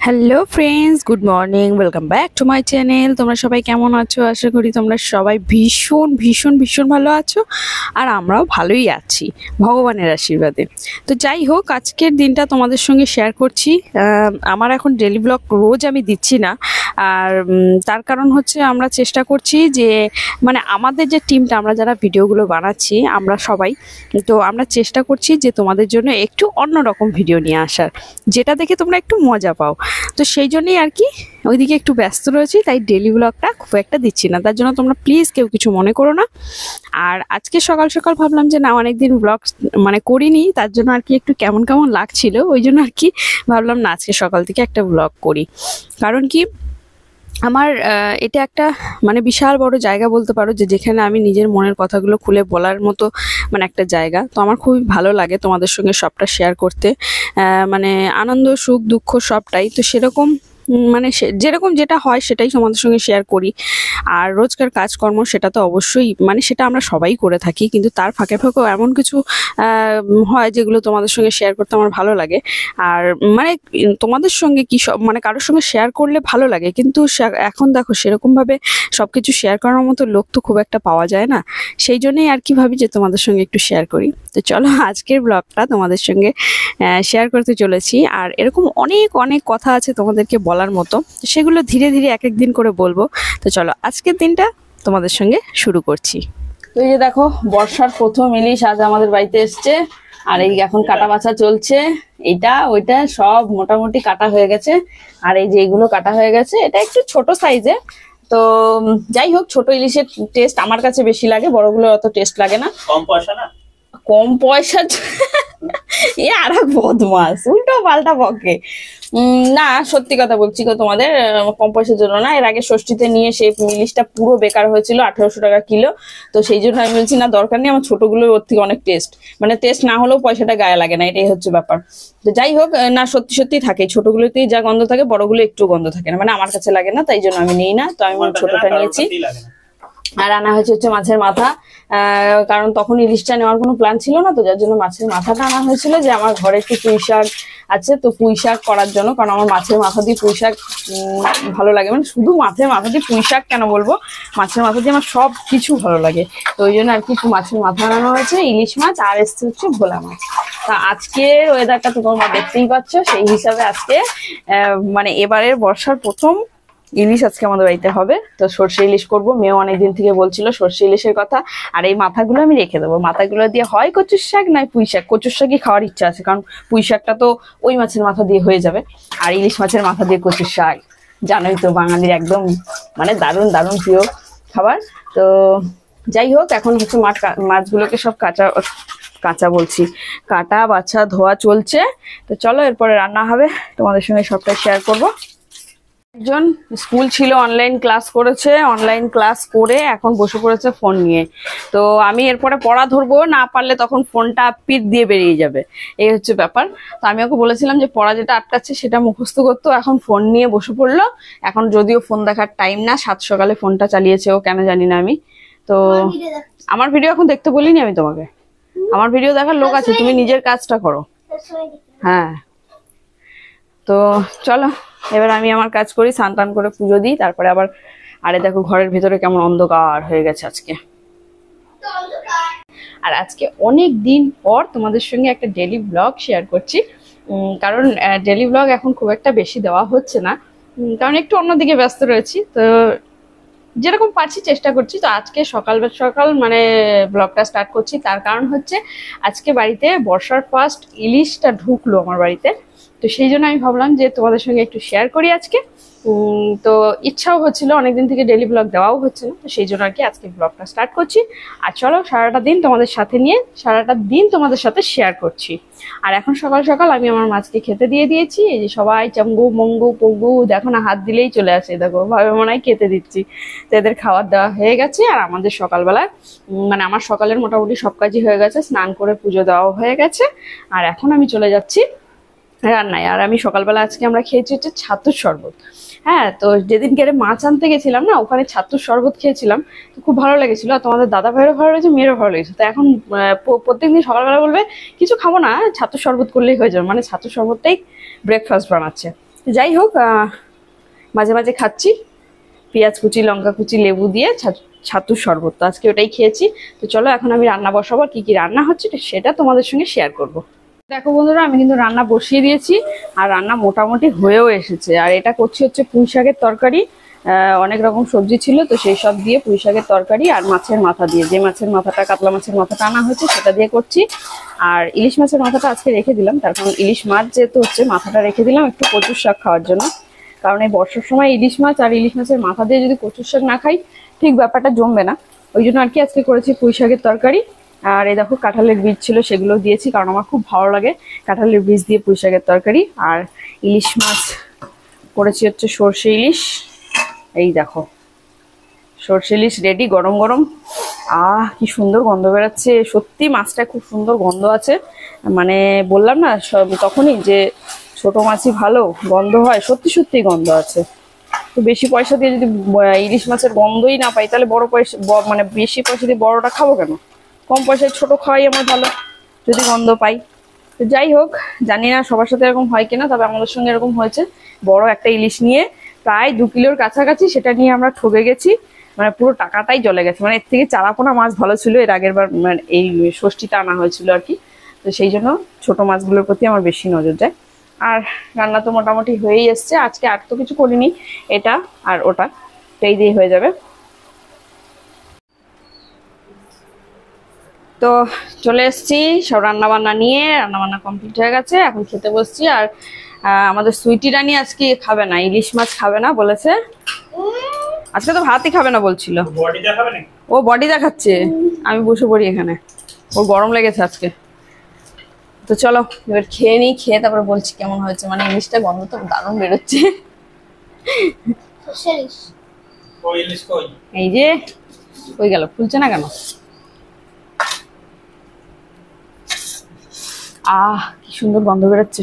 Hello friends, good morning, welcome back to my channel. তোমরা সবাই কেমন আছো? আশা করি তোমরা সবাই ভীষণ ভীষণ ভীষণ ভালো আছো, আর আমরাও ভালোই আছি ভগবানের আশীর্বাদে। তো যাই হোক, আজকের দিনটা তোমাদের সঙ্গে শেয়ার করছি। আমার এখন ডেলি ব্লগ রোজ আমি দিচ্ছি না, আর তার কারণ হচ্ছে আমরা চেষ্টা করছি যে মানে আমাদের যে টিমটা, আমরা যারা ভিডিওগুলো বানাচ্ছি আমরা সবাই, তো আমরা চেষ্টা করছি যে তোমাদের জন্য একটু অন্যরকম ভিডিও নিয়ে আসার, যেটা দেখে তোমরা একটু মজা পাও। তো সেই জন্যই আর কি ওইদিকে একটু ব্যস্ত রয়েছি, তাই ডেলি ব্লগটা খুব একটা দিচ্ছি না। তার জন্য তোমরা প্লিজ কেউ কিছু মনে করো না। আর আজকে সকাল সকাল ভাবলাম যে না, অনেকদিন ব্লগ মানে করিনি, তার জন্য আর কি একটু কেমন কেমন লাগছিল, ওই জন্য আর কি ভাবলাম না আজকে সকাল থেকে একটা ব্লগ করি। কারণ কি, আমার এটা একটা মানে বিশাল বড় জায়গা বলতে পারো, যে যেখানে আমি নিজের মনের কথাগুলো খুলে বলার মতো মানে একটা জায়গা। তো আমার খুবই ভালো লাগে তোমাদের সঙ্গে সবটা শেয়ার করতে, মানে আনন্দ সুখ দুঃখ সবটাই। তো সেরকম মানে যেরকম যেটা হয় সেটাই তোমাদের সঙ্গে শেয়ার করি। আর রোজকার কাজকর্ম সেটা তো অবশ্যই মানে সেটা আমরা সবাই করে থাকি, কিন্তু তার ফাঁকে ফাঁকেও এমন কিছু হয় যেগুলো তোমাদের সঙ্গে শেয়ার করতে আমার ভালো লাগে। আর মানে তোমাদের সঙ্গে কি সব মানে কারোর সঙ্গে শেয়ার করলে ভালো লাগে, কিন্তু এখন দেখো সেরকমভাবে সব কিছু শেয়ার করার মতো লোক তো খুব একটা পাওয়া যায় না। সেই জন্যই আর কি ভাবি যে তোমাদের সঙ্গে একটু শেয়ার করি। তো চলো, আজকের ব্লগটা তোমাদের সঙ্গে শেয়ার করতে চলেছি। আর এরকম অনেক অনেক কথা আছে তোমাদেরকে বলার মতো, তো সেগুলো ধীরে ধীরে এক এক দিন করে বলবো। তো চলো, আজকের দিনটা তোমাদের সঙ্গে শুরু করছি। তো এই যে দেখো, বর্ষার প্রথম ইলিশ আজ আমাদের বাড়িতে এসছে, আর এই এখন কাটা বাছা চলছে। এটা ওইটা সব মোটামুটি কাটা হয়ে গেছে, আর এই যে এগুলো কাটা হয়ে গেছে। এটা একটু ছোট সাইজে, তো যাই হোক, ছোট ইলিশের টেস্ট আমার কাছে বেশি লাগে, বড়গুলো অত টেস্ট লাগে না। কম পয়সা না, কম পয়সা এ আর এক বদমাস, উল্টো পাল্টা বকে। না, সত্যি কথা বলছি গো তোমাদের, কম পয়সার জন্য না। এর আগে ষষ্ঠীতে নিয়ে সেই ইলিশটা পুরো বেকার হয়েছিল, 1800 টাকা কিলো। তো সেই জন্য আমি বলছি না, দরকার নেই, আমার ছোটগুলো ওর থেকে অনেক টেস্ট, মানে টেস্ট না হলেও পয়সাটা গায়ে লাগে না, এটাই হচ্ছে ব্যাপার। তো যাই হোক, না সত্যি সত্যি থাকে, ছোটগুলোতেই যা গন্ধ থাকে, বড়গুলো একটু গন্ধ থাকে না, মানে আমার কাছে লাগে না, তাই জন্য আমি নিই না। তো আমি ছোটটা নিয়েছি। আর আনা হচ্ছে মাছের মাথা, কারণ তখন ইলিশটা নেওয়ার কোনো প্ল্যান ছিল না, তো যার জন্য মাছের মাথাটা আনা হয়েছিল। যে আমার ঘরে একটু পুঁই শাক আছে, তো পুঁই শাক করার জন্য, কারণ আমার মাছের মাথা দিয়ে পুঁই শাক ভালো লাগে। মানে শুধু মাছের মাথা দিয়ে পুঁই শাক কেন বলবো, মাছের মাথা দিয়ে আমার সব কিছু ভালো লাগে। তো ওই জন্য আর কি একটু মাছের মাথা আনানো হয়েছে, ইলিশ মাছ, আর এসছে হচ্ছে ভোলা মাছ। তা আজকের ওয়েদারটা তো তোমরা দেখতেই পাচ্ছ, সেই হিসাবে আজকে মানে এবারের বর্ষার প্রথম ইলিশ আজকে আমাদের বাড়িতে হবে। তো সর্ষে ইলিশ করবো, মেয়েও অনেকদিন থেকে বলছিল সর্ষে ইলিশের কথা। আর এই মাথাগুলো আমি রেখে দেবো, মাথাগুলো দিয়ে হয় কচুর শাক নয় পুঁই শাক। কচুর শাকই খাওয়ার ইচ্ছা আছে, কারণ পুঁই শাকটা তো ওই মাছের মাথা দিয়ে হয়ে যাবে, আর ইলিশ মাছের মাথা দিয়ে কচুর শাক জানোই তো, বাঙালির একদম মানে দারুণ দারুণ প্রিয় খাবার। তো যাই হোক, এখন হচ্ছে মাছগুলোকে সব কাঁচা বলছি, কাটা বাছা ধোয়া চলছে। তো চলো, এরপরে রান্না হবে, তোমাদের সঙ্গে সবটা শেয়ার করবো। একজন স্কুল ছিল, অনলাইন ক্লাস করেছে, অনলাইন ক্লাস করে এখন বসে পড়েছে ফোন নিয়ে। তো আমি এরপরে পড়া ধরবো, না পারলে তখন ফোনটা পিঠ দিয়ে বেরিয়ে যাবে, এই হচ্ছে ব্যাপার। তো আমি ওকে বলেছিলাম যে পড়া যেটা আটকাচ্ছে সেটা মুখস্থ করতো, এখন ফোন নিয়ে বসে পড়লো। এখন যদিও ফোন দেখার টাইম না, 7 সকালে ফোনটা চালিয়েছে ও, কেন জানি না আমি। তো আমার ভিডিও এখন দেখতে বলিনি আমি তোমাকে, আমার ভিডিও দেখার লোক আছে, তুমি নিজের কাজটা করো। হ্যাঁ, তো চলো এবার আমি আমার কাজ করি, স্নান টান করে পুজো দিই, তারপরে আবার। আরে দেখো ঘরের ভিতরে কেমন অন্ধকার হয়ে গেছে আজকে। আর আজকে অনেক দিন পর তোমাদের সঙ্গে একটা ডেলি ব্লগ শেয়ার করছি, কারণ ডেলি ব্লগ এখন খুব একটা বেশি দেওয়া হচ্ছে না, কারণ একটু অন্যদিকে ব্যস্ত রয়েছি। তো যেরকম পারছি চেষ্টা করছি। তো আজকে সকাল সকাল মানে ব্লগটা স্টার্ট করছি, তার কারণ হচ্ছে আজকে বাড়িতে বর্ষার ফার্স্ট ইলিশটা ঢুকলো আমার বাড়িতে। তো সেই জন্য আমি ভাবলাম যে তোমাদের সঙ্গে একটু শেয়ার করি আজকে। তো ইচ্ছাও হচ্ছিল, অনেকদিন থেকে ডেলি ব্লগ দেওয়াও হচ্ছে না, তো সেই জন্য আর কি আজকে ব্লগটা স্টার্ট করছি। আর চলো, সারাটা দিন তোমাদের সাথে নিয়ে সারাটা দিন তোমাদের সাথে শেয়ার করছি। আর এখন সকাল সকাল আমি আমার মাছকে খেতে দিয়ে দিয়েছি। এই যে সবাই চাঙ্গু মঙ্গু পঙ্গু, দেখো না হাত দিলেই চলে আসে, দেখো ভাবে মনে হয় খেতে দিচ্ছি। তো এদের খাবার দেওয়া হয়ে গেছে, আর আমাদের সকালবেলা মানে আমার সকালের মোটামুটি সব কাজই হয়ে গেছে, স্নান করে পুজো দেওয়াও হয়ে গেছে। আর এখন আমি চলে যাচ্ছি রান্নায়। আর আমি সকালবেলা আজকে আমরা খেয়েছি হচ্ছে ছাতুর শরবত। হ্যাঁ, তো যেদিনকে মাছ আনতে গেছিলাম না, ওখানে ছাতুর শরবত খেয়েছিলাম, তো খুব ভালো লেগেছিল। আর তোমাদের দাদা ভাইয়েরও ভালো লেগেছে, মেয়েরও ভালো লেগেছে। তো এখন প্রত্যেকদিন সকালবেলা বলবে কিছু খাবো না, ছাতুর শরবত করলেই হয়ে যাবে, মানে ছাতুর শরবতটাই ব্রেকফাস্ট বানাচ্ছে। তো যাই হোক, মাঝে মাঝে খাচ্ছি পেঁয়াজ কুচি, লঙ্কা কুচি, লেবু দিয়ে ছাতুর শরবত। তো আজকে ওটাই খেয়েছি। তো চলো এখন আমি রান্না বসাবো, কি কি রান্না হচ্ছে সেটা তোমাদের সঙ্গে শেয়ার করব। দেখো বন্ধুরা, আমি কিন্তু রান্না বসিয়ে দিয়েছি আর রান্না মোটামুটি হয়েও এসেছে। আর এটা করছি হচ্ছে পুঁই শাকের তরকারি। অনেক রকম সবজি ছিল, তো সেই সব দিয়ে পুঁই শাকের তরকারি আর মাছের মাথা দিয়ে, যে মাছের মাথাটা, কাতলা মাছের মাথাটা আনা হয়েছে সেটা দিয়ে করছি। আর ইলিশ মাছের মাথাটা আজকে রেখে দিলাম, তার কারণ ইলিশ মাছ যেহেতু হচ্ছে মাথাটা রেখে দিলাম একটু কচুর শাক খাওয়ার জন্য। কারণ এই বর্ষার সময় ইলিশ মাছ আর ইলিশ মাছের মাথা দিয়ে যদি কচুর শাক না খাই ঠিক ব্যাপারটা জমবে না। ওই জন্য আর কি আজকে করেছি পুঁই শাকের তরকারি। আর এই দেখো কাঁঠালের বীজ ছিল, সেগুলো দিয়েছি, কারণ আমার খুব ভালো লাগে কাঁঠালের বীজ দিয়ে পুঁই শাকের তরকারি। আর ইলিশ মাছ করেছি হচ্ছে সর্ষে ইলিশ। এই দেখো সর্ষে ইলিশ রেডি, গরম গরম। কি সুন্দর গন্ধ বেরাচ্ছে, সত্যি মাছটা খুব সুন্দর গন্ধ আছে। মানে বললাম না তখনই যে ছোট মাছই ভালো, গন্ধ হয়, সত্যি সত্যি গন্ধ আছে। তো বেশি পয়সা দিয়ে যদি ইলিশ মাছের গন্ধই না পাই, তাহলে বড় পয়সা মানে বেশি পয়সা দিয়ে বড়টা খাবো কেন? কম পয়সায় ছোট খাওয়াই আমার ভালো, যদি গন্ধ পাই। তো যাই হোক, জানি না সবার সাথে এরকম হয় কিনা, তবে আমাদের সঙ্গে এরকম হয়েছে। বড় একটা ইলিশ নিয়ে প্রায় 2 কিলোর কাছাকাছি, সেটা নিয়ে আমরা ঠকে গেছি। মানে পুরো টাকাটাই চলে গেছে। মানে এর থেকে চারাপোনা মাছ ভালো ছিল, এর আগের বার মানে এই ষষ্ঠীটা আনা হয়েছিল আর কি। তো সেই জন্য ছোট মাছগুলোর প্রতি আমার বেশি নজর যায়। আর রান্না তো মোটামুটি হয়েই এসছে। আজকে আর তো কিছু করিনি, এটা আর ওটা, এই দিয়ে হয়ে যাবে। তো চলে এসছি সব রান্না বান্না নিয়ে, রান্না বান্না কমপ্লিট হয়ে গেছে, এখন খেতে বসছি। আর আমাদের সুইটি রানী আজকে খাবে না, ইলিশ মাছ খাবে না বলেছে। আজকে তো ভাতই খাবে না বলছিল, ও বডি দেখাচ্ছে। আমি বসে পড়ি এখানে, ওর গরম লেগেছে আজকে। তো চলো এবার খেয়ে নিই, খেয়ে তারপরে বলছি কেমন হয়েছে। মানে ইলিশটা গন্ধ তো দারুণ বেরোচ্ছে। এই যে কই গেল, ফুলছে না কেন? কি সুন্দর গন্ধ বেরোচ্ছে।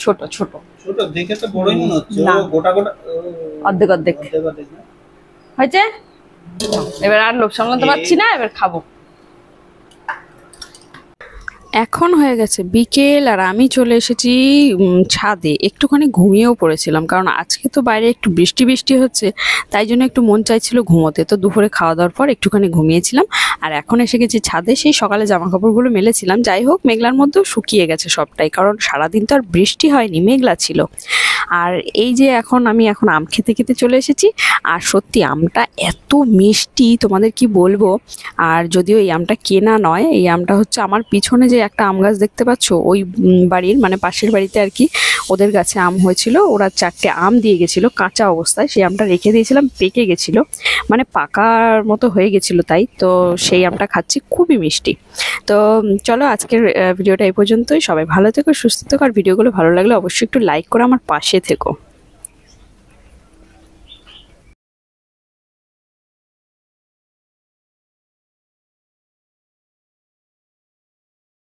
ছোট ছোট দেখে তো বড়ই মনে হচ্ছে, গোটা গোটা অর্ধেক অর্ধেক হয়েছে। এবার আর লোভ সামলাতে পারছি না, এবার খাবো। এখন হয়ে গেছে বিকেল, আর আমি চলে এসেছি ছাদে। একটুখানি ঘুমিয়েও পড়েছিলাম, কারণ আজকে তো বাইরে একটু বৃষ্টি বৃষ্টি হচ্ছে, তাই জন্য একটু মন চাইছিল ঘুমোতে। তো দুপুরে খাওয়া দাওয়ার পর একটুখানি ঘুমিয়েছিলাম, আর এখন এসে গেছি ছাদে। সেই সকালে জামা কাপড়গুলো মেলেছিলাম, যাই হোক মেঘলার মধ্যেও শুকিয়ে গেছে সবটাই, কারণ সারাদিন তো আর বৃষ্টি হয়নি, মেঘলা ছিল। আর এই যে আমি এখন আম খেতে খেতে চলে এসেছি। আর সত্যি আমটা এত মিষ্টি, তোমাদের কি বলবো। আর যদিও এই আমটা কেনা নয়, এই আমটা হচ্ছে আমার পিছনে যে একটা আম গাছ দেখতে পাচ্ছ, ওই বাড়ির মানে পাশের বাড়িতে আর কি, ওদের গাছে আম হয়েছিল। ওরা 4টে আম দিয়ে গেছিল কাঁচা অবস্থায়, সেই আমটা রেখে দিয়েছিলাম, পেকে গেছিল, মানে পাকার মতো হয়ে গেছিল। তাই তো সেই আমটা খাচ্ছি, খুবই মিষ্টি। তো চলো আজকের ভিডিওটা এই পর্যন্তই। সবাই ভালো থেকো, সুস্থ থেকো, আর ভিডিওগুলো ভালো লাগলে অবশ্যই একটু লাইক করে আমার পাশে থেকো।